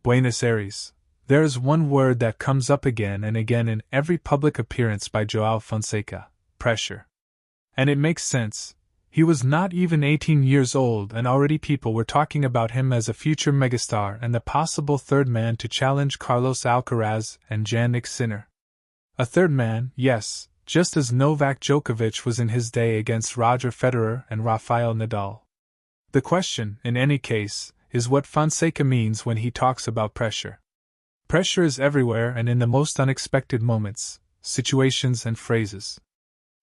Buenos Aires. There is one word that comes up again and again in every public appearance by João Fonseca: pressure. And it makes sense. He was not even 18 years old and already people were talking about him as a future megastar and the possible third man to challenge Carlos Alcaraz and Jannik Sinner. A third man, yes, just as Novak Djokovic was in his day against Roger Federer and Rafael Nadal. The question, in any case, is what Fonseca means when he talks about pressure. Pressure is everywhere and in the most unexpected moments, situations and phrases.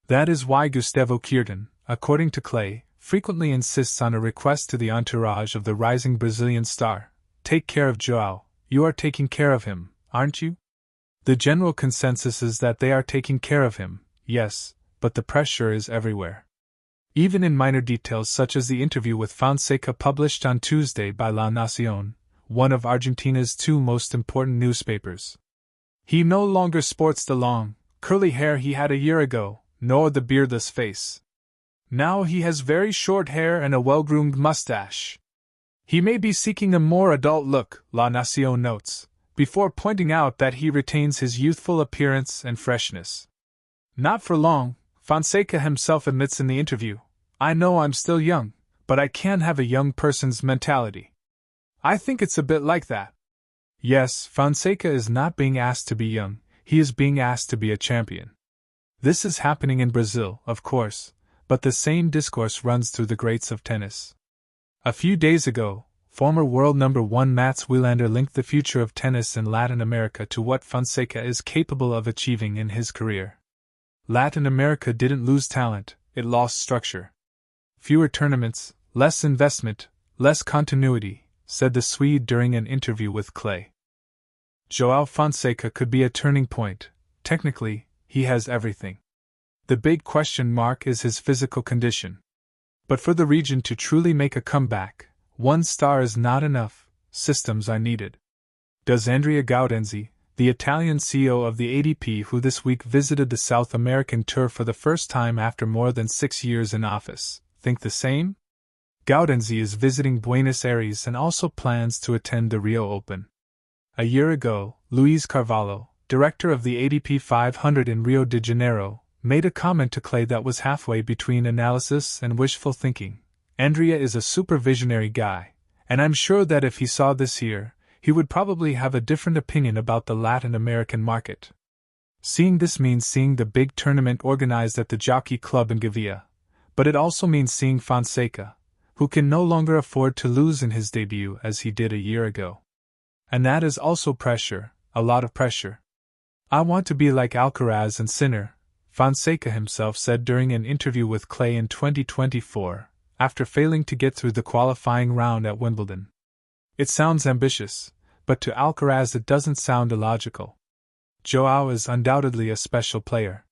That is why Gustavo Kuerten, according to Clay, frequently insists on a request to the entourage of the rising Brazilian star: take care of João, you are taking care of him, aren't you? The general consensus is that they are taking care of him, yes, but the pressure is everywhere. Even in minor details such as the interview with Fonseca published on Tuesday by La Nación, one of Argentina's two most important newspapers. He no longer sports the long, curly hair he had a year ago, nor the beardless face. Now he has very short hair and a well-groomed mustache. He may be seeking a more adult look, La Nación notes, before pointing out that he retains his youthful appearance and freshness. Not for long, Fonseca himself admits in the interview, I know I'm still young, but I can't have a young person's mentality. I think it's a bit like that. Yes, Fonseca is not being asked to be young, he is being asked to be a champion. This is happening in Brazil, of course, but the same discourse runs through the greats of tennis. A few days ago, former world number 1 Mats Wilander linked the future of tennis in Latin America to what Fonseca is capable of achieving in his career. Latin America didn't lose talent, it lost structure. Fewer tournaments, less investment, less continuity, said the Swede during an interview with Clay. João Fonseca could be a turning point. Technically, he has everything. The big question mark is his physical condition. But for the region to truly make a comeback, one star is not enough, systems are needed. Does Andrea Gaudenzi, the Italian CEO of the ATP who this week visited the South American tour for the first time after more than 6 years in office, think the same? Gaudenzi is visiting Buenos Aires and also plans to attend the Rio Open. A year ago, Luiz Carvalho, director of the ATP 500 in Rio de Janeiro, made a comment to Clay that was halfway between analysis and wishful thinking. Andrea is a super visionary guy, and I'm sure that if he saw this here, he would probably have a different opinion about the Latin American market. Seeing this means seeing the big tournament organized at the Jockey Club in Gavia, but it also means seeing Fonseca, who can no longer afford to lose in his debut as he did a year ago. And that is also pressure, a lot of pressure. I want to be like Alcaraz and Sinner, Fonseca himself said during an interview with Clay in 2024, after failing to get through the qualifying round at Wimbledon. It sounds ambitious, but to Alcaraz it doesn't sound illogical. João is undoubtedly a special player.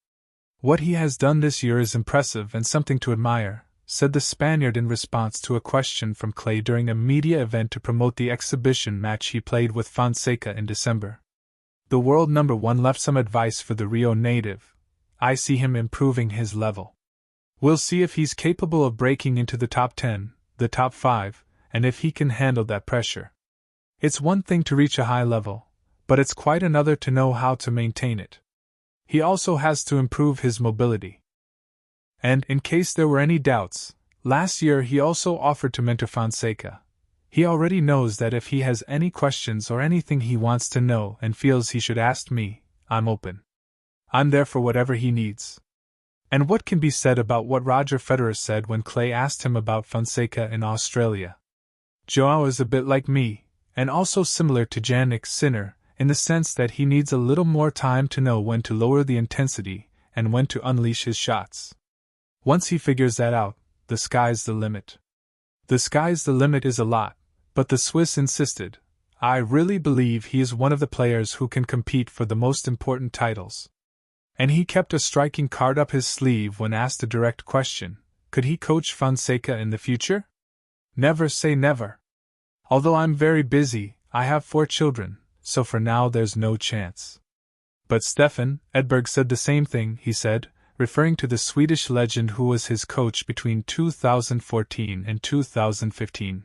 What he has done this year is impressive and something to admire, said the Spaniard in response to a question from Clay during a media event to promote the exhibition match he played with Fonseca in December. The world number 1 left some advice for the Rio native. I see him improving his level. We'll see if he's capable of breaking into the top 10, the top 5, and if he can handle that pressure. It's one thing to reach a high level, but it's quite another to know how to maintain it. He also has to improve his mobility. And, in case there were any doubts, last year he also offered to mentor Fonseca. He already knows that if he has any questions or anything he wants to know and feels he should ask me, I'm open. I'm there for whatever he needs. And what can be said about what Roger Federer said when Clay asked him about Fonseca in Australia? João is a bit like me, and also similar to Jannik Sinner, in the sense that he needs a little more time to know when to lower the intensity and when to unleash his shots. Once he figures that out, the sky's the limit. The sky's the limit is a lot, but the Swiss insisted. I really believe he is one of the players who can compete for the most important titles. And he kept a striking card up his sleeve when asked a direct question: could he coach Fonseca in the future? Never say never. Although I'm very busy, I have 4 children, so for now there's no chance. But Stefan Edberg said the same thing, he said, referring to the Swedish legend who was his coach between 2014 and 2015.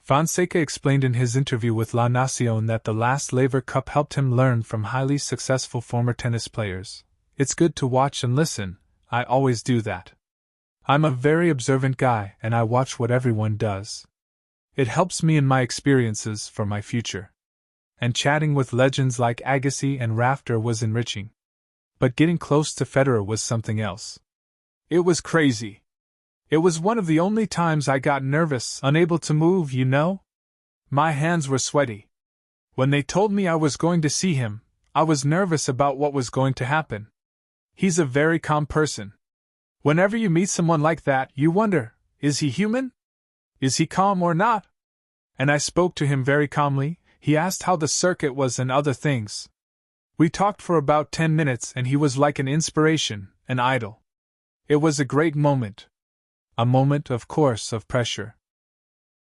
Fonseca explained in his interview with La Nación that the last Laver Cup helped him learn from highly successful former tennis players. It's good to watch and listen, I always do that. I'm a very observant guy and I watch what everyone does. It helps me in my experiences for my future. And chatting with legends like Agassi and Rafter was enriching. But getting close to Federer was something else. It was crazy. It was one of the only times I got nervous, unable to move, you know? My hands were sweaty. When they told me I was going to see him, I was nervous about what was going to happen. He's a very calm person. Whenever you meet someone like that, you wonder, is he human? Is he calm or not? And I spoke to him very calmly. He asked how the circuit was and other things. We talked for about 10 minutes and he was like an inspiration, an idol. It was a great moment. A moment, of course, of pressure.